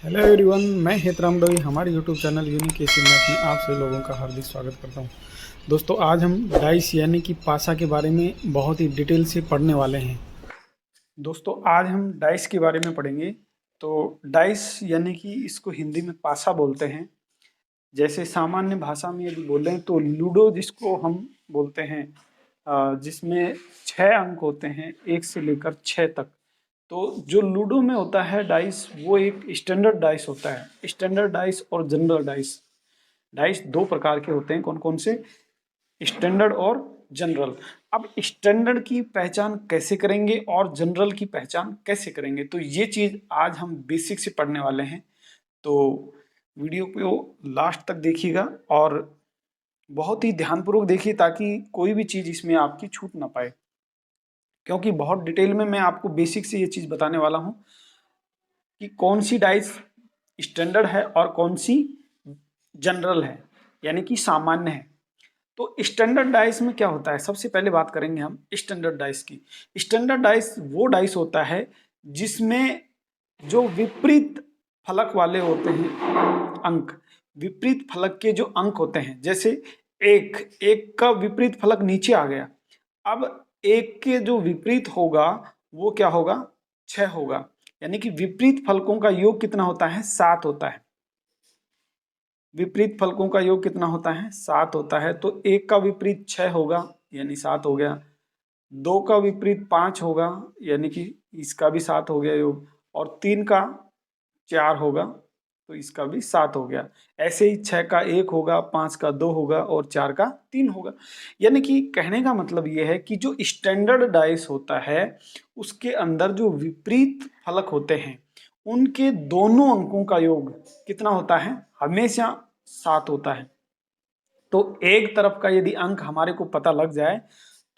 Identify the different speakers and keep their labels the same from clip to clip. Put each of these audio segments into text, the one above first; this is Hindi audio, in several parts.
Speaker 1: हेलो एवरीवन, मैं हेतराम डोई। हमारे YouTube channel unique AC math में आप सभी लोगों का हार्दिक स्वागत करता हूं। दोस्तों, आज हम डाइस यानी कि पासा के बारे में बहुत ही डिटेल से पढ़ने वाले हैं। दोस्तों, आज हम डाइस के बारे में पढ़ेंगे। तो डाइस यानी कि इसको हिंदी में पासा बोलते हैं। जैसे सामान्य भाषा में यदि बोलें तो लूडो जिसको हम बोलते हैं, जिसमें 6 अंक होते हैं 1 से लेकर 6 तक। तो जो लूडो में होता है डाइस, वो एक स्टैंडर्ड डाइस होता है। स्टैंडर्ड डाइस और जनरल डाइस, डाइस दो प्रकार के होते हैं। कौन कौन से? स्टैंडर्ड और जनरल। अब स्टैंडर्ड की पहचान कैसे करेंगे और जनरल की पहचान कैसे करेंगे, तो ये चीज आज हम बेसिक से पढ़ने वाले हैं। तो वीडियो को लास्ट तक देखिएगा और बहुत ही ध्यानपूर्वक देखिए ताकि कोई भी चीज इसमें आपकी छूट ना पाए, क्योंकि बहुत डिटेल में मैं आपको बेसिक से ये चीज बताने वाला हूं कि कौन सी डाइस स्टैंडर्ड है और कौन सी जनरल है, यानी कि सामान्य है। तो स्टैंडर्ड डाइस में क्या होता है, सबसे पहले बात करेंगे हम स्टैंडर्ड डाइस की। स्टैंडर्ड डाइस वो डाइस होता है जिसमें जो विपरीत फलक वाले होते हैं अंक, विपरीत फलक के जो अंक होते हैं, जैसे एक एक का विपरीत फलक नीचे आ गया। अब एक के जो विपरीत होगा वो क्या होगा? 6 होगा। यानी कि विपरीत फलकों का योग कितना होता है? 7 होता है। विपरीत फलकों का योग कितना होता है? 7 होता है। तो एक का विपरीत 6 होगा, यानी 7 हो गया। दो का विपरीत 5 होगा, यानी कि इसका भी 7 हो गया योग। और 3 का 4 होगा, तो इसका भी 7 हो गया। ऐसे ही 6 का 1 होगा, 5 का 2 होगा और 4 का 3 होगा। यानी कि कहने का मतलब यह है कि जो स्टैंडर्ड डाइस होता है उसके अंदर जो विपरीत फलक होते हैं उनके दोनों अंकों का योग कितना होता है? हमेशा 7 होता है। तो एक तरफ का यदि अंक हमारे को पता लग जाए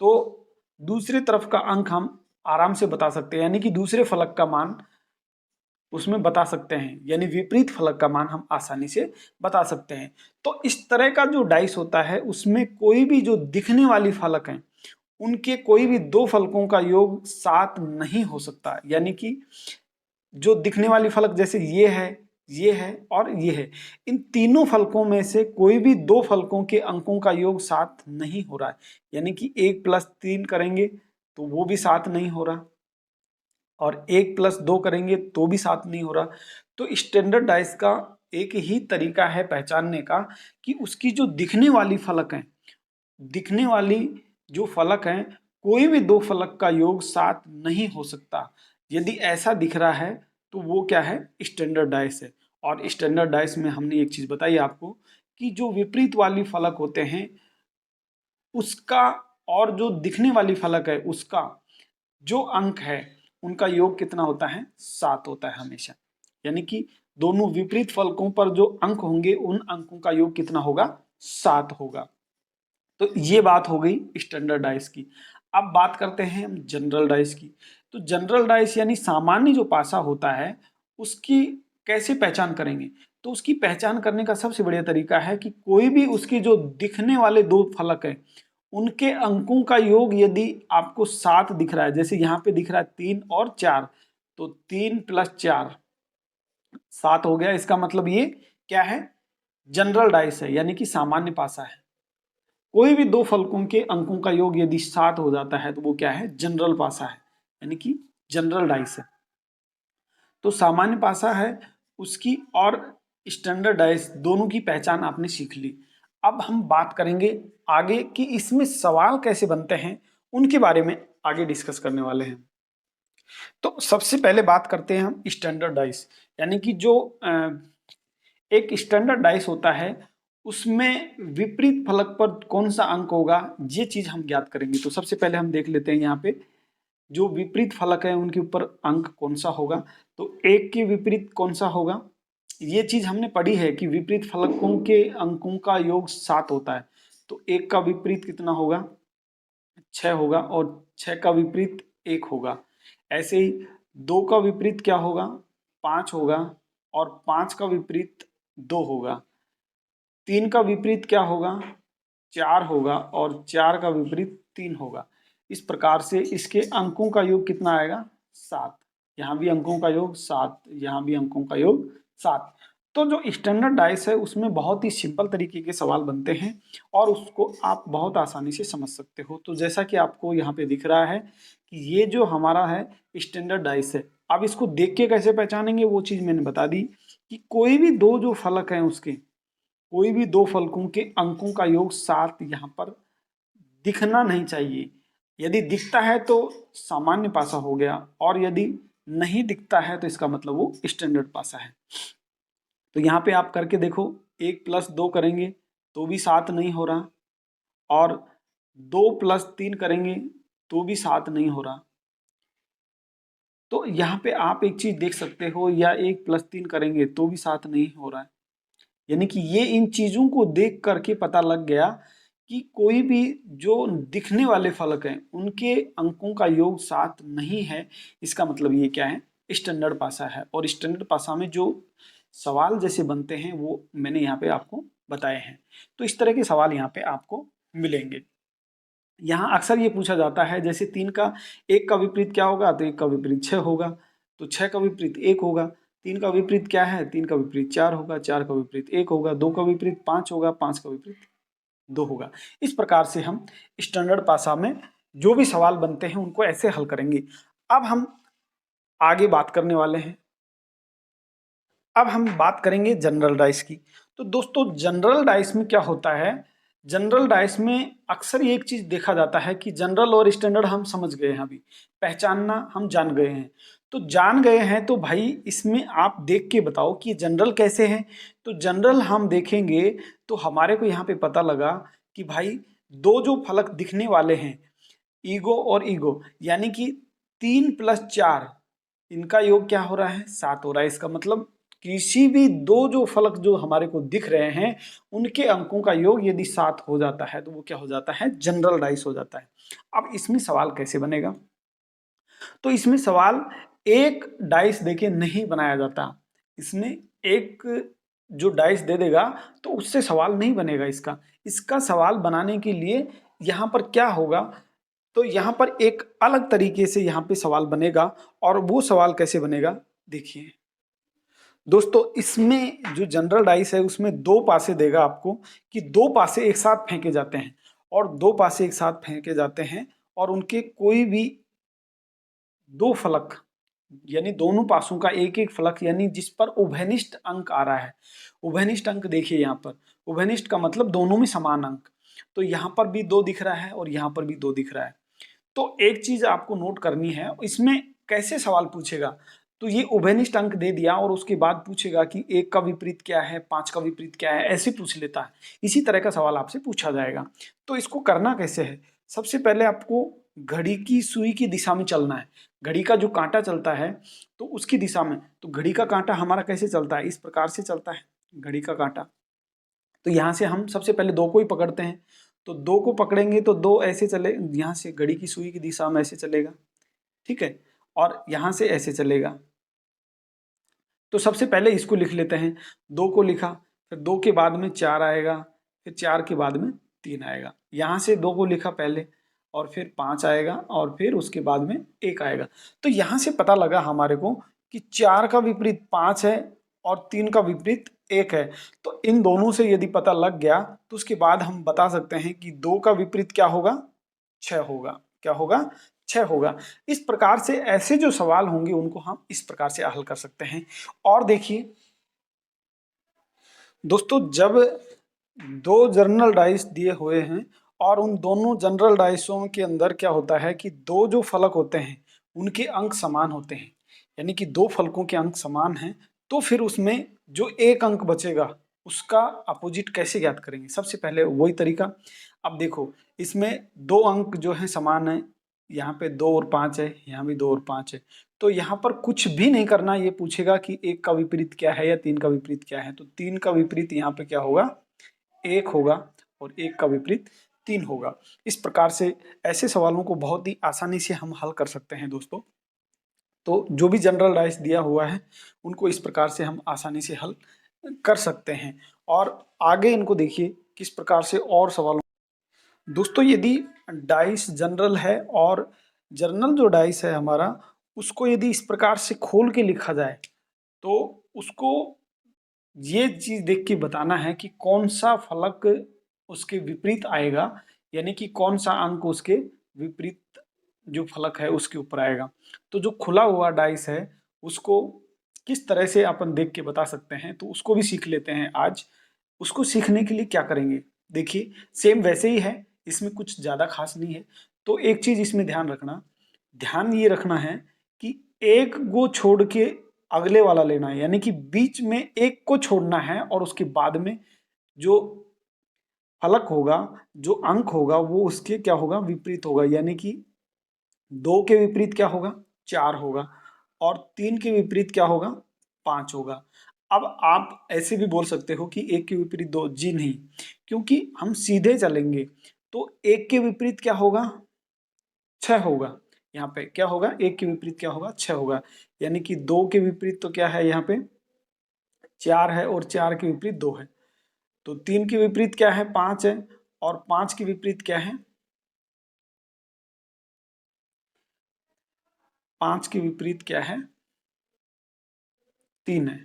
Speaker 1: तो दूसरी तरफ का अंक हम आराम से बता सकते हैं, यानी कि दूसरे फलक का मान उसमें बता सकते हैं, यानी विपरीत फलक का मान हम आसानी से बता सकते हैं। तो इस तरह का जो डाइस होता है उसमें कोई भी जो दिखने वाली फलक हैं उनके कोई भी दो फलकों का योग 7 नहीं हो सकता। यानी कि जो दिखने वाली फलक जैसे ये है और ये है, इन तीनों फलकों में से कोई भी दो फलकों के अंकों का योग 7 नहीं हो रहा है। यानी कि 1+3 करेंगे तो वो भी 7 नहीं हो रहा, और 1+2 करेंगे तो भी 7 नहीं हो रहा। तो स्टैंडर्ड डाइस का एक ही तरीका है पहचानने का कि उसकी जो दिखने वाली फलक है, दिखने वाली जो फलक हैं, कोई भी दो फलक का योग 7 नहीं हो सकता। यदि ऐसा दिख रहा है तो वो क्या है? स्टैंडर्ड डाइस है। और स्टैंडर्ड डाइस में हमने एक चीज बताई आपको कि जो विपरीत वाली फलक होते हैं उसका और जो दिखने वाली फलक है उसका जो अंक है उनका योग कितना होता है? 7 होता है हमेशा। यानी कि दोनों विपरीत फलकों पर जो अंक होंगे उन अंकों का योग कितना होगा? 7 होगा। तो ये बात हो गई स्टैंडर्ड डाइस की। अब बात करते हैं हम जनरल डाइस की। तो जनरल डाइस यानी सामान्य जो पासा होता है उसकी कैसे पहचान करेंगे? तो उसकी पहचान करने का सबसे बढ़िया तरीका है कि कोई भी उसके जो दिखने वाले दो फलक है उनके अंकों का योग यदि आपको 7 दिख रहा है, जैसे यहाँ पे दिख रहा है 3 और 4, तो 3+4 7 हो गया। इसका मतलब ये क्या है? जनरल डाइस है, यानी कि सामान्य पासा है। कोई भी दो फलकों के अंकों का योग यदि 7 हो जाता है तो वो क्या है? जनरल पासा है, यानी कि जनरल डाइस है। तो सामान्य पासा है उसकी और स्टैंडर्ड डाइस दोनों की पहचान आपने सीख ली। अब हम बात करेंगे आगे कि इसमें सवाल कैसे बनते हैं, उनके बारे में आगे डिस्कस करने वाले हैं। तो सबसे पहले बात करते हैं हम स्टैंडर्ड डाइस, यानी कि जो एक स्टैंडर्ड डाइस होता है उसमें विपरीत फलक पर कौन सा अंक होगा ये चीज हम ज्ञात करेंगे। तो सबसे पहले हम देख लेते हैं यहाँ पे जो विपरीत फलक है उनके ऊपर अंक कौन सा होगा। तो एक के विपरीत कौन सा होगा, ये चीज हमने पढ़ी है कि विपरीत फलकों के अंकों का योग 7 होता है। तो एक का विपरीत कितना होगा? 6 होगा, और 6 का विपरीत 1 होगा। ऐसे ही दो का विपरीत क्या होगा? 5 होगा, और 5 का विपरीत 2 होगा। 3 का विपरीत क्या होगा? 4 होगा, और 4 का विपरीत 3 होगा। इस प्रकार से इसके अंकों का योग कितना आएगा? 7। यहाँ भी अंकों का योग 7, यहाँ भी अंकों का योग 7। तो जो स्टैंडर्ड डाइस है उसमें बहुत ही सिंपल तरीके के सवाल बनते हैं और उसको आप बहुत आसानी से समझ सकते हो। तो जैसा कि आपको यहाँ पे दिख रहा है कि ये जो हमारा है स्टैंडर्ड डाइस है। अब इसको देख के कैसे पहचानेंगे वो चीज़ मैंने बता दी कि कोई भी दो जो फलक हैं उसके, कोई भी दो फलकों के अंकों का योग 7 यहाँ पर दिखना नहीं चाहिए। यदि दिखता है तो सामान्य पासा हो गया और यदि नहीं दिखता है तो इसका मतलब वो स्टैंडर्ड पासा है। तो यहाँ पे आप करके देखो, 1+2 करेंगे तो भी 7 नहीं हो रहा और 2+3 करेंगे तो भी 7 नहीं हो रहा। तो यहाँ पे आप एक चीज देख सकते हो, या 1+3 करेंगे तो भी 7 नहीं हो रहा है। यानी कि ये इन चीजों को देख करके पता लग गया कि कोई भी जो दिखने वाले फलक हैं उनके अंकों का योग 7 नहीं है। इसका मतलब ये क्या है, स्टैंडर्ड पासा है। और स्टैंडर्ड पासा में जो सवाल जैसे बनते हैं वो मैंने यहाँ पे आपको बताए हैं। तो इस तरह के सवाल यहाँ पे आपको मिलेंगे। यहाँ अक्सर ये पूछा जाता है जैसे 3 का 1 का विपरीत क्या होगा, तो 1 का विपरीत 6 होगा, तो 6 का विपरीत 1 होगा। 3 का विपरीत क्या है, 3 का विपरीत 4 होगा, 4 का विपरीत 1 होगा, 2 का विपरीत 5 होगा, 5 का विपरीत 2 होगा। इस प्रकार से हम स्टैंडर्ड पासा में जो भी सवाल बनते हैं उनको ऐसे हल करेंगे। अब हम आगे बात करने वाले हैं, अब हम बात करेंगे जनरल डाइस की। तो दोस्तों जनरल डाइस में क्या होता है, जनरल डाइस में अक्सर ये एक चीज देखा जाता है कि जनरल और स्टैंडर्ड हम समझ गए हैं, अभी पहचानना हम जान गए हैं। तो जान गए हैं तो भाई इसमें आप देख के बताओ कि जनरल कैसे है। तो जनरल हम देखेंगे तो हमारे को यहाँ पे पता लगा कि भाई दो जो फलक दिखने वाले हैं, ईगो और ईगो, यानी कि 3+4 इनका योग क्या हो रहा है, 7 हो रहा है। इसका मतलब किसी भी दो जो फलक जो हमारे को दिख रहे हैं उनके अंकों का योग यदि 7 हो जाता है तो वो क्या हो जाता है, जनरल डाइस हो जाता है। अब इसमें सवाल कैसे बनेगा, तो इसमें सवाल एक डाइस देके नहीं बनाया जाता। इसमें एक जो डाइस दे देगा तो उससे सवाल नहीं बनेगा। इसका इसका सवाल बनाने के लिए यहाँ पर क्या होगा, तो यहाँ पर एक अलग तरीके से यहाँ पे सवाल बनेगा। और वो सवाल कैसे बनेगा देखिए दोस्तों, इसमें जो जनरल डाइस है उसमें दो पासे देगा आपको कि दो पासे एक साथ फेंके जाते हैं, और दो पासे एक साथ फेंके जाते हैं और उनके कोई भी दो फलक, यानी दोनों पासों का एक एक फलक, यानी जिस पर उभयनिष्ठ अंक आ रहा है। उभयनिष्ठ अंक देखिए यहाँ पर, उभयनिष्ठ का मतलब दोनों में समान अंक। तो यहाँ पर भी 2 दिख रहा है और यहाँ पर भी 2 दिख रहा है। तो एक चीज आपको नोट करनी है, इसमें कैसे सवाल पूछेगा, तो ये उभयनिष्ठ अंक दे दिया और उसके बाद पूछेगा कि 1 का विपरीत क्या है, 5 का विपरीत क्या है, ऐसे पूछ लेता है। इसी तरह का सवाल आपसे पूछा जाएगा। तो इसको करना कैसे है, सबसे पहले आपको घड़ी की सुई की दिशा में चलना है। घड़ी का जो कांटा चलता है तो उसकी दिशा में, तो घड़ी का कांटा हमारा कैसे चलता है, इस प्रकार से चलता है घड़ी का कांटा। तो यहाँ से हम सबसे पहले 2 को ही पकड़ते हैं, तो 2 को पकड़ेंगे तो 2 ऐसे चले, यहाँ से घड़ी की सुई की दिशा में ऐसे चलेगा, ठीक है, और यहाँ से ऐसे चलेगा। तो सबसे पहले इसको लिख लेते हैं, 2 को लिखा, फिर 2 के बाद में 4 आएगा, फिर 4 के बाद में 3 आएगा। यहाँ से 2 को लिखा पहले और फिर 5 आएगा और फिर उसके बाद में 1 आएगा। तो यहाँ से पता लगा हमारे को कि 4 का विपरीत 5 है और 3 का विपरीत 1 है। तो इन दोनों से यदि पता लग गया तो उसके बाद हम बता सकते हैं कि 2 का विपरीत क्या होगा, 6 होगा। क्या होगा, 6 होगा। इस प्रकार से ऐसे जो सवाल होंगे उनको हम इस प्रकार से हल कर सकते हैं। और देखिए दोस्तों, जब दो जनरल डाइस दिए हुए हैं और उन दोनों जनरल डाइसों के अंदर क्या होता है कि दो जो फलक होते हैं उनके अंक समान होते हैं, यानी कि दो फलकों के अंक समान हैं, तो फिर उसमें जो एक अंक बचेगा उसका अपोजिट कैसे ज्ञात करेंगे, सबसे पहले वही तरीका। अब देखो इसमें दो अंक जो है समान है, यहाँ पे 2 और 5 है, यहाँ भी 2 और 5 है। तो यहाँ पर कुछ भी नहीं करना, ये पूछेगा कि 1 का विपरीत क्या है या 3 का विपरीत क्या है। तो 3 का विपरीत यहाँ पे क्या होगा, 1 होगा, और 1 का विपरीत 3 होगा। इस प्रकार से ऐसे सवालों को बहुत ही आसानी से हम हल कर सकते हैं दोस्तों। तो जो भी जनरल डाइस दिया हुआ है उनको इस प्रकार से हम आसानी से हल कर सकते हैं। और आगे इनको देखिए किस प्रकार से और सवालों, दोस्तों यदि डाइस जनरल है और जर्नल जो डाइस है हमारा उसको यदि इस प्रकार से खोल के लिखा जाए तो उसको ये चीज देख के बताना है कि कौन सा फलक उसके विपरीत आएगा, यानी कि कौन सा अंक उसके विपरीत जो फलक है उसके ऊपर आएगा। तो जो खुला हुआ डाइस है उसको किस तरह से अपन देख के बता सकते हैं, तो उसको भी सीख लेते हैं आज। उसको सीखने के लिए क्या करेंगे, देखिए सेम वैसे ही है, इसमें कुछ ज्यादा खास नहीं है। तो एक चीज इसमें ध्यान ये रखना है कि एक को छोड़ के अगले वाला लेना है, यानी कि बीच में एक को छोड़ना है और उसके बाद में जो फलक होगा, जो अंक होगा वो उसके क्या होगा, विपरीत होगा। यानी कि 2 के विपरीत क्या होगा, 4 होगा, और 3 के विपरीत क्या होगा, 5 होगा। अब आप ऐसे भी बोल सकते हो कि 1 के विपरीत 2, जी नहीं, क्योंकि हम सीधे चलेंगे तो 1 के विपरीत क्या होगा, 6 होगा। यहाँ पे क्या होगा, 1 के विपरीत क्या होगा, 6 होगा। यानी कि 2 के विपरीत तो क्या है, यहाँ पे 4 है, और 4 के विपरीत 2 है। तो 3 के विपरीत क्या है, 5 है, और 5 के विपरीत क्या है, 5 के विपरीत क्या है, 3 है।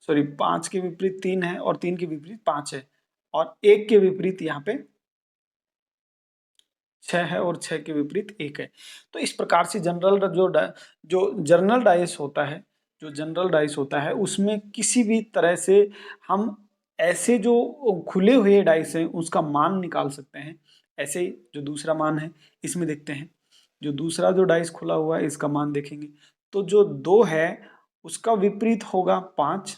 Speaker 1: सॉरी, 5 के विपरीत 3 है और 3 के विपरीत 5 है, और 1 के विपरीत यहाँ पे 6 है और 6 के विपरीत 1 है। तो इस प्रकार से जो जनरल डाइस होता है, उसमें किसी भी तरह से हम ऐसे जो खुले हुए डाइस हैं उसका मान निकाल सकते हैं। ऐसे जो दूसरा मान है इसमें देखते हैं, जो दूसरा जो डाइस खुला हुआ है इसका मान देखेंगे। तो जो 2 है उसका विपरीत होगा 5,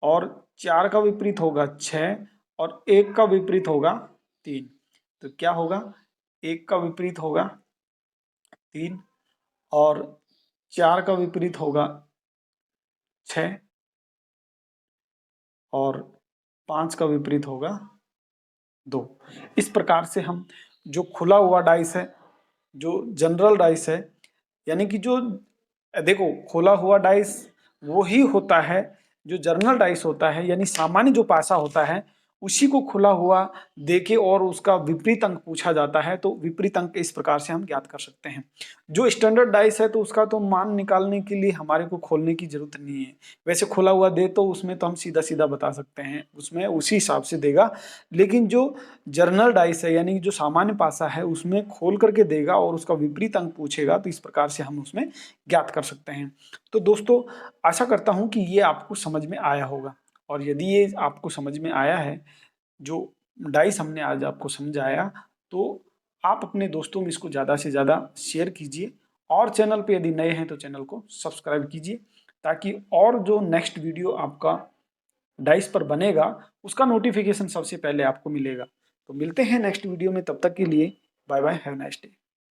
Speaker 1: और 4 का विपरीत होगा 6, और 1 का विपरीत होगा 3। तो क्या होगा, 1 का विपरीत होगा 3, और 4 का विपरीत होगा 6, और 5 का विपरीत होगा 2। इस प्रकार से हम जो खुला हुआ डाइस है, जो जनरल डाइस है, यानी कि जो देखो खुला हुआ डाइस वो ही होता है जो जनरल डाइस होता है, यानी सामान्य जो पासा होता है उसी को खुला हुआ देके और उसका विपरीत अंक पूछा जाता है। तो विपरीत अंक इस प्रकार से हम ज्ञात कर सकते हैं। जो स्टैंडर्ड डाइस है तो उसका तो मान निकालने के लिए हमारे को खोलने की जरूरत नहीं है। वैसे खुला हुआ दे तो उसमें तो हम सीधा सीधा बता सकते हैं, उसमें उसी हिसाब से देगा। लेकिन जो जर्नल डाइस है यानी जो सामान्य पासा है उसमें खोल करके देगा और उसका विपरीत अंक पूछेगा, तो इस प्रकार से हम उसमें ज्ञात कर सकते हैं। तो दोस्तों आशा करता हूं कि ये आपको समझ में आया होगा, और यदि ये आपको समझ में आया है, जो डाइस हमने आज आपको समझाया, तो आप अपने दोस्तों में इसको ज़्यादा से ज़्यादा शेयर कीजिए, और चैनल पे यदि नए हैं तो चैनल को सब्सक्राइब कीजिए, ताकि और जो नेक्स्ट वीडियो आपका डाइस पर बनेगा उसका नोटिफिकेशन सबसे पहले आपको मिलेगा। तो मिलते हैं नेक्स्ट वीडियो में, तब तक के लिए bye bye, have nice day.